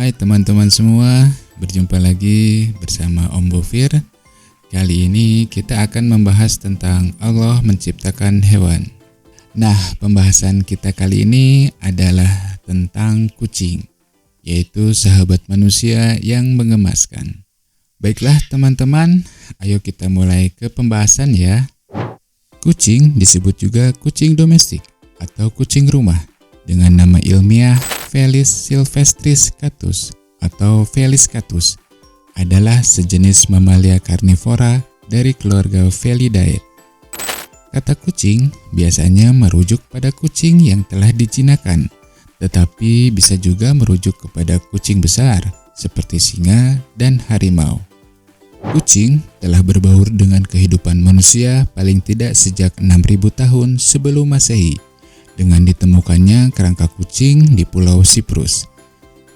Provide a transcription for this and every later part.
Hai teman-teman semua, berjumpa lagi bersama Om Bofir. Kali ini kita akan membahas tentang Allah menciptakan hewan. Nah, pembahasan kita kali ini adalah tentang kucing, yaitu sahabat manusia yang mengemaskan. Baiklah teman-teman, ayo kita mulai ke pembahasan ya. Kucing disebut juga kucing domestik atau kucing rumah dengan nama ilmiah Felis silvestris catus atau Felis catus, adalah sejenis mamalia karnivora dari keluarga Felidae. Kata kucing biasanya merujuk pada kucing yang telah dijinakan, tetapi bisa juga merujuk kepada kucing besar seperti singa dan harimau. Kucing telah berbaur dengan kehidupan manusia paling tidak sejak 6.000 tahun sebelum Masehi, dengan ditemukannya kerangka kucing di Pulau Siprus.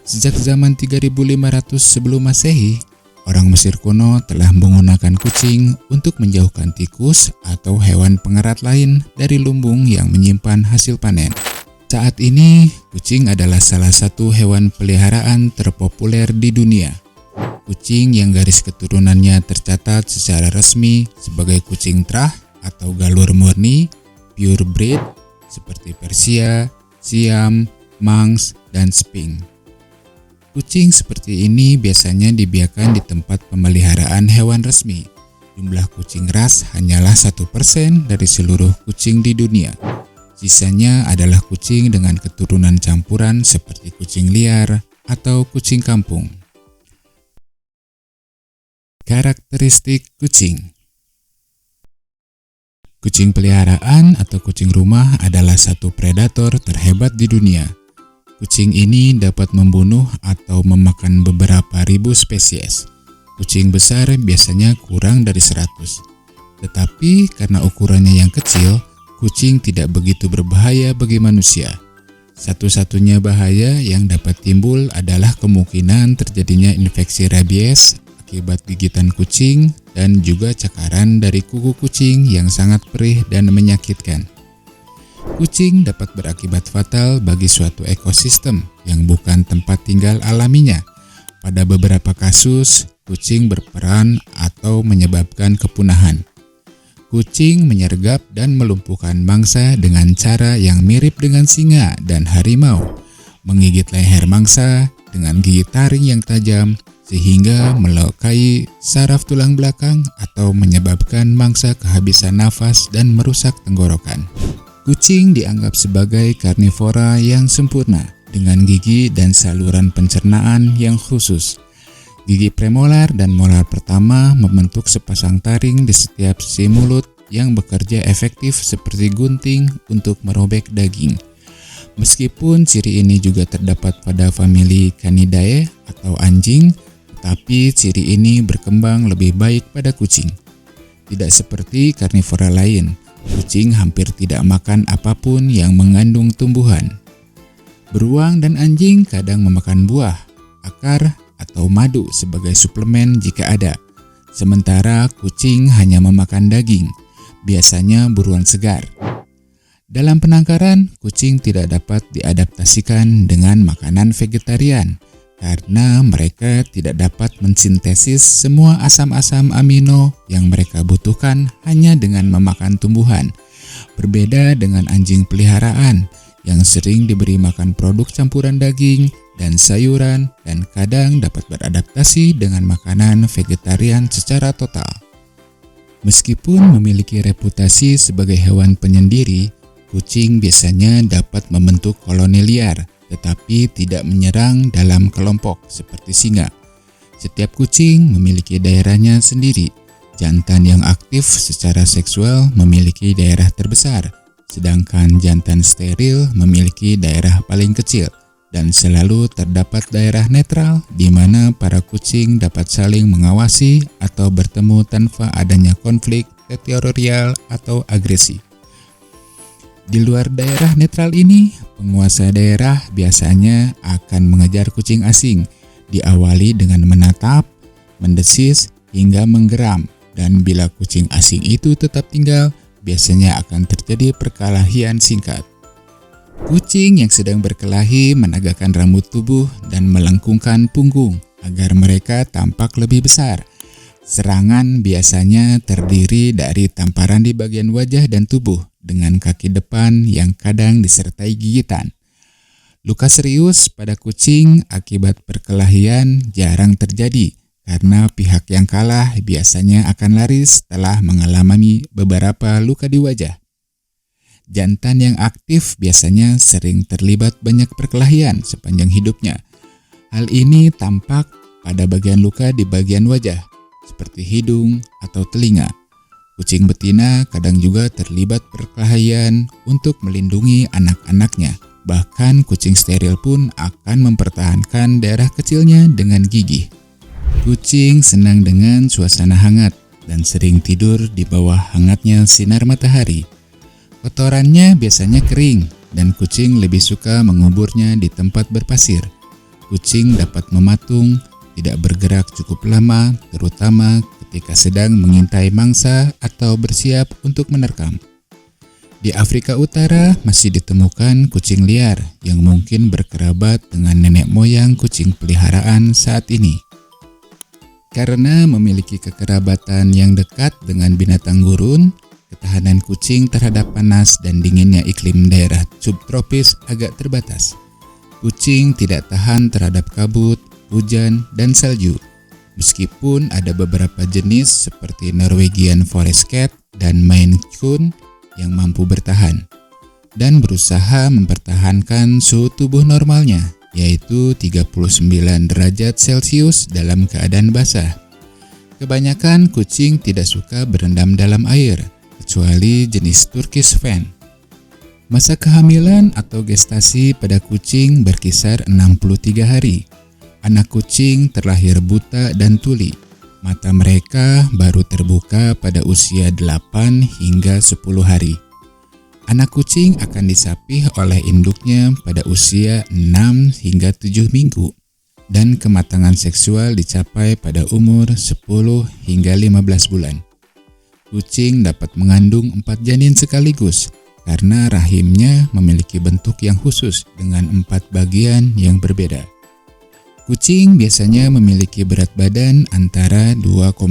Sejak zaman 3500 sebelum Masehi, orang Mesir kuno telah menggunakan kucing untuk menjauhkan tikus atau hewan pengerat lain dari lumbung yang menyimpan hasil panen. Saat ini, kucing adalah salah satu hewan peliharaan terpopuler di dunia. Kucing yang garis keturunannya tercatat secara resmi sebagai kucing trah atau galur murni, purebred, seperti Persia, Siam, Manx, dan Sphinx. Kucing seperti ini biasanya dibiarkan di tempat pemeliharaan hewan resmi. Jumlah kucing ras hanyalah 1% dari seluruh kucing di dunia. Sisanya adalah kucing dengan keturunan campuran seperti kucing liar atau kucing kampung. Karakteristik kucing. Kucing peliharaan atau kucing rumah adalah satu predator terhebat di dunia. Kucing ini dapat membunuh atau memakan beberapa ribu spesies. Kucing besar biasanya kurang dari 100. Tetapi karena ukurannya yang kecil, kucing tidak begitu berbahaya bagi manusia. Satu-satunya bahaya yang dapat timbul adalah kemungkinan terjadinya infeksi rabies akibat gigitan kucing dan juga cakaran dari kuku kucing yang sangat perih dan menyakitkan. Kucing dapat berakibat fatal bagi suatu ekosistem yang bukan tempat tinggal alaminya. Pada beberapa kasus, kucing berperan atau menyebabkan kepunahan. Kucing menyergap dan melumpuhkan mangsa dengan cara yang mirip dengan singa dan harimau, menggigit leher mangsa dengan gigi taring yang tajam sehingga melukai saraf tulang belakang atau menyebabkan mangsa kehabisan nafas dan merusak tenggorokan. Kucing dianggap sebagai karnivora yang sempurna dengan gigi dan saluran pencernaan yang khusus. Gigi premolar dan molar pertama membentuk sepasang taring di setiap sisi mulut yang bekerja efektif seperti gunting untuk merobek daging. Meskipun ciri ini juga terdapat pada famili Canidae atau anjing, tapi ciri ini berkembang lebih baik pada kucing. Tidak seperti karnivora lain, kucing hampir tidak makan apapun yang mengandung tumbuhan. Beruang dan anjing kadang memakan buah, akar, atau madu sebagai suplemen jika ada. Sementara kucing hanya memakan daging, biasanya buruan segar. Dalam penangkaran, kucing tidak dapat diadaptasikan dengan makanan vegetarian karena mereka tidak dapat mensintesis semua asam-asam amino yang mereka butuhkan hanya dengan memakan tumbuhan. Berbeda dengan anjing peliharaan yang sering diberi makan produk campuran daging dan sayuran dan kadang dapat beradaptasi dengan makanan vegetarian secara total. Meskipun memiliki reputasi sebagai hewan penyendiri, kucing biasanya dapat membentuk koloni liar, tetapi tidak menyerang dalam kelompok seperti singa. Setiap kucing memiliki daerahnya sendiri. Jantan yang aktif secara seksual memiliki daerah terbesar, sedangkan jantan steril memiliki daerah paling kecil, dan selalu terdapat daerah netral di mana para kucing dapat saling mengawasi atau bertemu tanpa adanya konflik teritorial atau agresi. Di luar daerah netral ini, penguasa daerah biasanya akan mengejar kucing asing, diawali dengan menatap, mendesis, hingga menggeram, dan bila kucing asing itu tetap tinggal, biasanya akan terjadi perkelahian singkat. Kucing yang sedang berkelahi menegakkan rambut tubuh dan melengkungkan punggung agar mereka tampak lebih besar. Serangan biasanya terdiri dari tamparan di bagian wajah dan tubuh dengan kaki depan yang kadang disertai gigitan. Luka serius pada kucing akibat perkelahian jarang terjadi karena pihak yang kalah biasanya akan lari setelah mengalami beberapa luka di wajah. Jantan yang aktif biasanya sering terlibat banyak perkelahian sepanjang hidupnya. Hal ini tampak pada bagian luka di bagian wajah, seperti hidung atau telinga. Kucing betina kadang juga terlibat perkelahian untuk melindungi anak-anaknya. Bahkan kucing steril pun akan mempertahankan daerah kecilnya dengan gigih. Kucing senang dengan suasana hangat dan sering tidur di bawah hangatnya sinar matahari. Kotorannya biasanya kering dan kucing lebih suka menguburnya di tempat berpasir. Kucing dapat mematung, tidak bergerak cukup lama, terutama ketika sedang mengintai mangsa atau bersiap untuk menerkam. Di Afrika Utara masih ditemukan kucing liar yang mungkin berkerabat dengan nenek moyang kucing peliharaan saat ini. Karena memiliki kekerabatan yang dekat dengan binatang gurun, ketahanan kucing terhadap panas dan dinginnya iklim daerah subtropis agak terbatas. Kucing tidak tahan terhadap kabut, hujan, dan salju. Meskipun ada beberapa jenis seperti Norwegian Forest Cat dan Maine Coon yang mampu bertahan dan berusaha mempertahankan suhu tubuh normalnya, yaitu 39 derajat Celcius dalam keadaan basah. Kebanyakan kucing tidak suka berendam dalam air, kecuali jenis Turkish Fan. Masa kehamilan atau gestasi pada kucing berkisar 63 hari. Anak kucing terlahir buta dan tuli. Mata mereka baru terbuka pada usia 8 hingga 10 hari. Anak kucing akan disapih oleh induknya pada usia 6 hingga 7 minggu. Dan kematangan seksual dicapai pada umur 10 hingga 15 bulan. Kucing dapat mengandung 4 janin sekaligus karena rahimnya memiliki bentuk yang khusus dengan 4 bagian yang berbeda. Kucing biasanya memiliki berat badan antara 2,5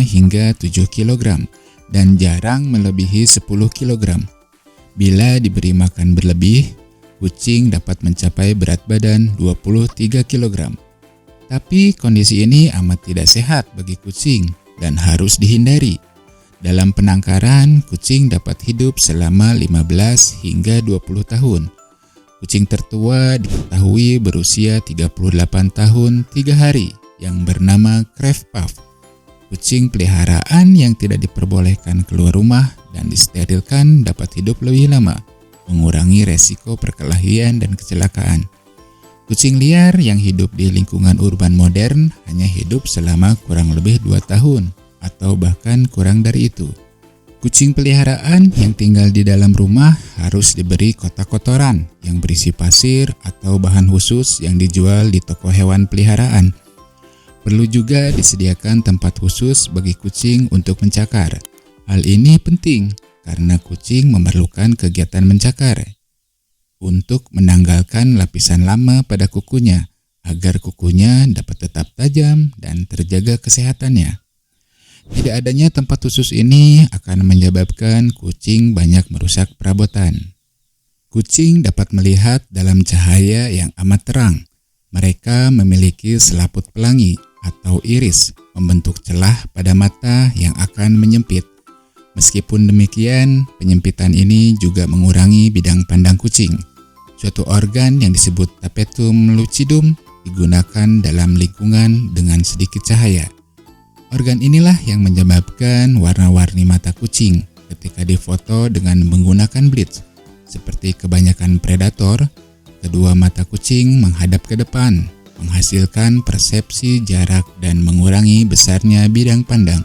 hingga 7 kg dan jarang melebihi 10 kg. Bila diberi makan berlebih, kucing dapat mencapai berat badan 23 kg. Tapi kondisi ini amat tidak sehat bagi kucing dan harus dihindari. Dalam penangkaran, kucing dapat hidup selama 15 hingga 20 tahun. Kucing tertua diketahui berusia 38 tahun 3 hari yang bernama Kraft Puff. Kucing peliharaan yang tidak diperbolehkan keluar rumah dan disterilkan dapat hidup lebih lama, mengurangi resiko perkelahian dan kecelakaan. Kucing liar yang hidup di lingkungan urban modern hanya hidup selama kurang lebih 2 tahun. Atau bahkan kurang dari itu. Kucing peliharaan yang tinggal di dalam rumah harus diberi kotak kotoran yang berisi pasir atau bahan khusus yang dijual di toko hewan peliharaan. Perlu juga disediakan tempat khusus bagi kucing untuk mencakar. Hal ini penting karena kucing memerlukan kegiatan mencakar untuk menanggalkan lapisan lama pada kukunya agar kukunya dapat tetap tajam dan terjaga kesehatannya. Tidak adanya tempat khusus ini akan menyebabkan kucing banyak merusak perabotan. Kucing dapat melihat dalam cahaya yang amat terang. Mereka memiliki selaput pelangi atau iris, membentuk celah pada mata yang akan menyempit. Meskipun demikian, penyempitan ini juga mengurangi bidang pandang kucing. Suatu organ yang disebut tapetum lucidum digunakan dalam lingkungan dengan sedikit cahaya. Organ inilah yang menyebabkan warna-warni mata kucing ketika difoto dengan menggunakan blitz. Seperti kebanyakan predator, kedua mata kucing menghadap ke depan, menghasilkan persepsi jarak dan mengurangi besarnya bidang pandang.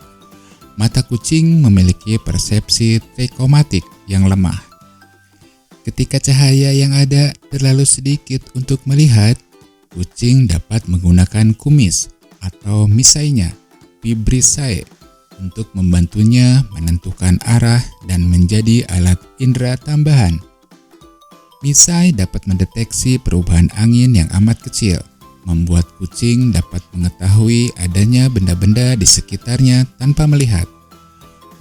Mata kucing memiliki persepsi trichomatik yang lemah. Ketika cahaya yang ada terlalu sedikit untuk melihat, kucing dapat menggunakan kumis atau misainya, vibrissae, untuk membantunya menentukan arah dan menjadi alat indera tambahan. Misai dapat mendeteksi perubahan angin yang amat kecil, membuat kucing dapat mengetahui adanya benda-benda di sekitarnya tanpa melihat.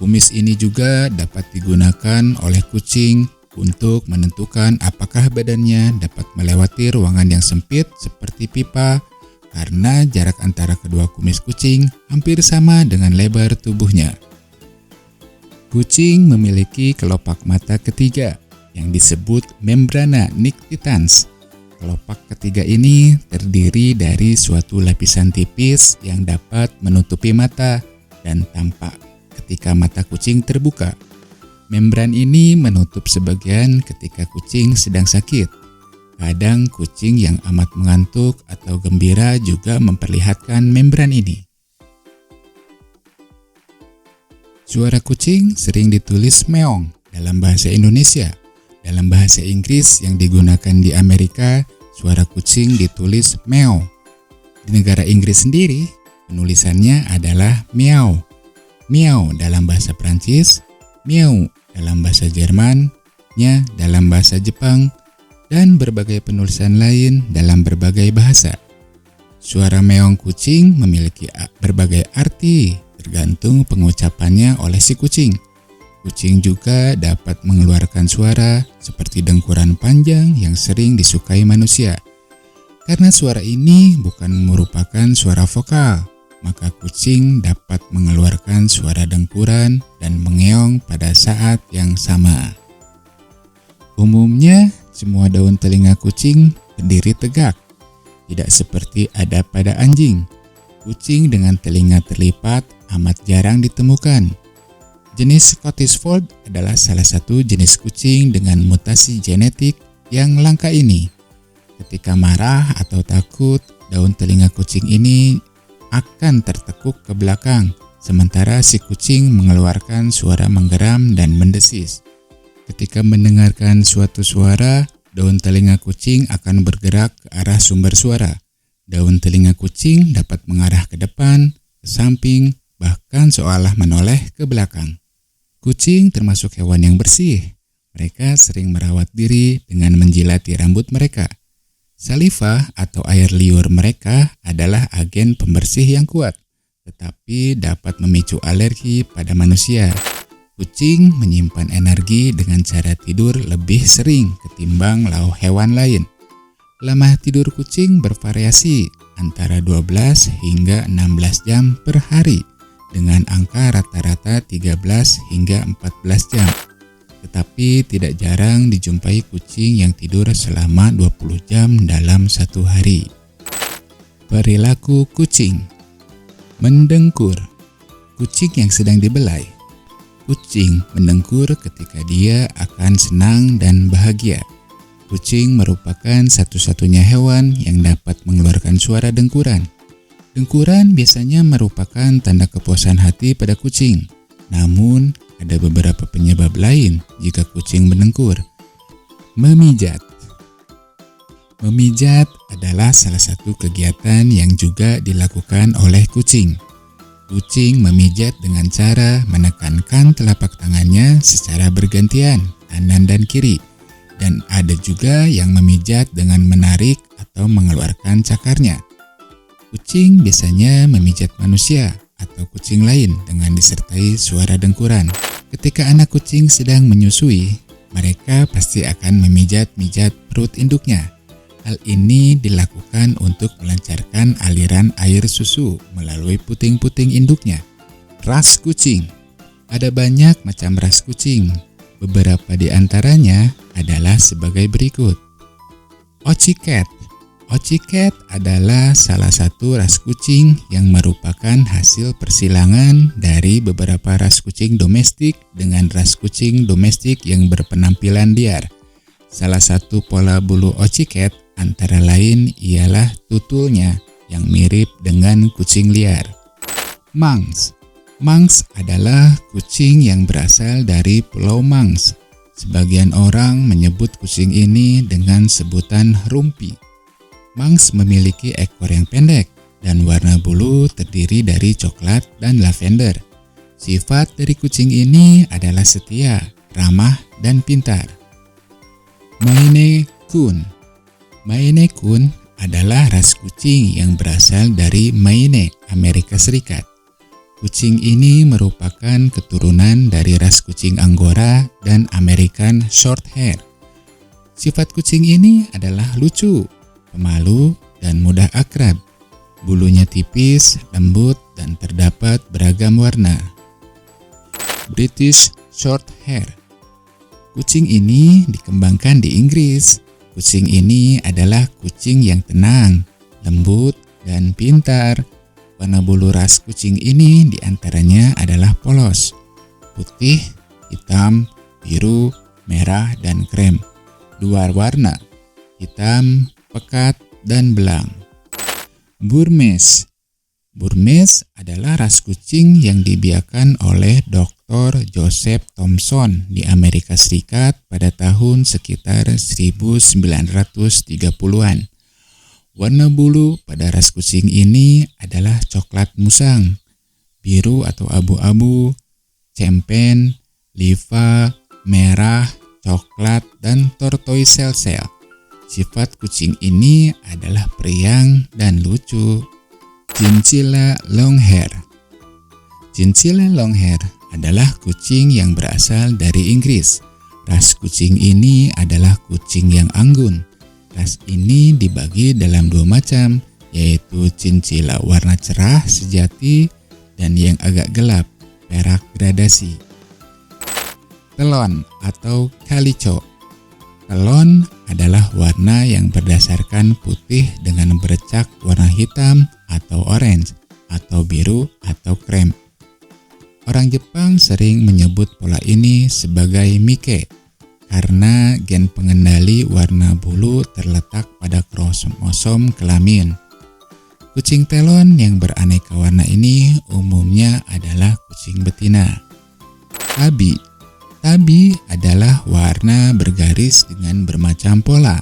Kumis ini juga dapat digunakan oleh kucing untuk menentukan apakah badannya dapat melewati ruangan yang sempit seperti pipa, karena jarak antara kedua kumis kucing hampir sama dengan lebar tubuhnya. Kucing memiliki kelopak mata ketiga yang disebut membrana nictitans. Kelopak ketiga ini terdiri dari suatu lapisan tipis yang dapat menutupi mata dan tampak ketika mata kucing terbuka. Membran ini menutup sebagian ketika kucing sedang sakit. Kadang kucing yang amat mengantuk atau gembira juga memperlihatkan membran ini. Suara kucing sering ditulis meong dalam bahasa Indonesia. Dalam bahasa Inggris yang digunakan di Amerika, suara kucing ditulis meow. Di negara Inggris sendiri, penulisannya adalah meow. Meow dalam bahasa Prancis, meow dalam bahasa Jerman, nya dalam bahasa Jepang, dan berbagai penulisan lain dalam berbagai bahasa. Suara meong kucing memiliki berbagai arti tergantung pengucapannya oleh si kucing. Kucing juga dapat mengeluarkan suara seperti dengkuran panjang yang sering disukai manusia. Karena suara ini bukan merupakan suara vokal, maka kucing dapat mengeluarkan suara dengkuran dan mengeong pada saat yang sama. Umumnya, semua daun telinga kucing berdiri tegak, tidak seperti ada pada anjing. Kucing dengan telinga terlipat amat jarang ditemukan. Jenis Scottish Fold adalah salah satu jenis kucing dengan mutasi genetik yang langka ini. Ketika marah atau takut, daun telinga kucing ini akan tertekuk ke belakang, sementara si kucing mengeluarkan suara menggeram dan mendesis. Ketika mendengarkan suatu suara, daun telinga kucing akan bergerak ke arah sumber suara. Daun telinga kucing dapat mengarah ke depan, ke samping, bahkan seolah menoleh ke belakang. Kucing termasuk hewan yang bersih. Mereka sering merawat diri dengan menjilati rambut mereka. Saliva atau air liur mereka adalah agen pembersih yang kuat, tetapi dapat memicu alergi pada manusia. Kucing menyimpan energi dengan cara tidur lebih sering ketimbang hewan lain. Lama tidur kucing bervariasi antara 12 hingga 16 jam per hari, dengan angka rata-rata 13 hingga 14 jam. Tetapi tidak jarang dijumpai kucing yang tidur selama 20 jam dalam satu hari. Perilaku kucing. Mendengkur. Kucing yang sedang dibelai. Kucing mendengkur ketika dia akan senang dan bahagia. Kucing merupakan satu-satunya hewan yang dapat mengeluarkan suara dengkuran. Dengkuran biasanya merupakan tanda kepuasan hati pada kucing. Namun, ada beberapa penyebab lain jika kucing mendengkur. Memijat. Memijat adalah salah satu kegiatan yang juga dilakukan oleh kucing. Kucing memijat dengan cara menekankan telapak tangannya secara bergantian, kanan dan kiri. Dan ada juga yang memijat dengan menarik atau mengeluarkan cakarnya. Kucing biasanya memijat manusia atau kucing lain dengan disertai suara dengkuran. Ketika anak kucing sedang menyusui, mereka pasti akan memijat-mijat perut induknya. Hal ini dilakukan untuk melancarkan aliran air susu melalui puting-puting induknya. Ras kucing. Ada banyak macam ras kucing. Beberapa di antaranya adalah sebagai berikut. Ochi Cat. Ochi Cat adalah salah satu ras kucing yang merupakan hasil persilangan dari beberapa ras kucing domestik dengan ras kucing domestik yang berpenampilan liar. Salah satu pola bulu Ochi Cat antara lain ialah tutulnya yang mirip dengan kucing liar. Manx. Manx adalah kucing yang berasal dari Pulau Manx. Sebagian orang menyebut kucing ini dengan sebutan rumpi. Manx memiliki ekor yang pendek dan warna bulu terdiri dari coklat dan lavender. Sifat dari kucing ini adalah setia, ramah, dan pintar. Maine Coon. Maine Coon adalah ras kucing yang berasal dari Maine, Amerika Serikat. Kucing ini merupakan keturunan dari ras kucing Angora dan American Shorthair. Sifat kucing ini adalah lucu, pemalu, dan mudah akrab. Bulunya tipis, lembut, dan terdapat beragam warna. British Shorthair. Kucing ini dikembangkan di Inggris. Kucing ini adalah kucing yang tenang, lembut, dan pintar. Warna bulu ras kucing ini diantaranya adalah polos, putih, hitam, biru, merah, dan krem. Dua warna, hitam, pekat, dan belang. Burmese. Burmese adalah ras kucing yang dibiakan oleh Dr. Joseph Thomson di Amerika Serikat pada tahun sekitar 1930-an. Warna bulu pada ras kucing ini adalah coklat musang, biru atau abu-abu, cempen, liva, merah, coklat, dan tortoise shell. Sifat kucing ini adalah periang dan lucu. Chinchilla Longhair. Chinchilla Longhair adalah kucing yang berasal dari Inggris. Ras kucing ini adalah kucing yang anggun. Ras ini dibagi dalam dua macam, yaitu chinchilla warna cerah sejati dan yang agak gelap, perak gradasi. Telon atau calico. Telon adalah warna yang berdasarkan putih dengan bercak warna hitam atau orange atau biru atau krem. Orang Jepang sering menyebut pola ini sebagai Mike karena gen pengendali warna bulu terletak pada kromosom kelamin. Kucing telon yang beraneka warna ini umumnya adalah kucing betina. Tabi. Tabi adalah warna bergaris dengan bermacam pola.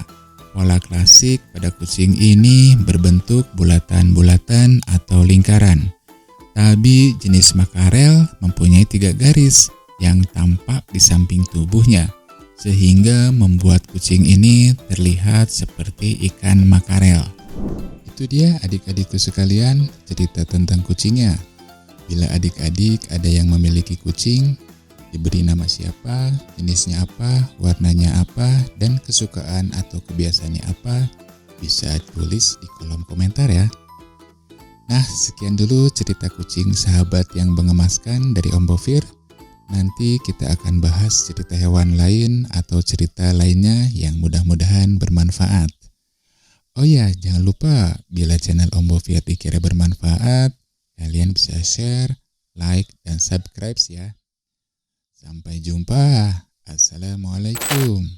Pola klasik pada kucing ini berbentuk bulatan-bulatan atau lingkaran. Tabi jenis makarel mempunyai 3 garis yang tampak di samping tubuhnya, sehingga membuat kucing ini terlihat seperti ikan makarel. Itu dia adik-adikku sekalian, cerita tentang kucingnya. Bila adik-adik ada yang memiliki kucing, diberi nama siapa, jenisnya apa, warnanya apa, dan kesukaan atau kebiasaannya apa, bisa tulis di kolom komentar ya. Nah, sekian dulu cerita kucing sahabat yang mengemaskan dari Om Bovir. Nanti kita akan bahas cerita hewan lain atau cerita lainnya yang mudah-mudahan bermanfaat. Oh ya, jangan lupa bila channel Om Bovir dikira bermanfaat, kalian bisa share, like, dan subscribe ya. Sampai jumpa. Assalamualaikum.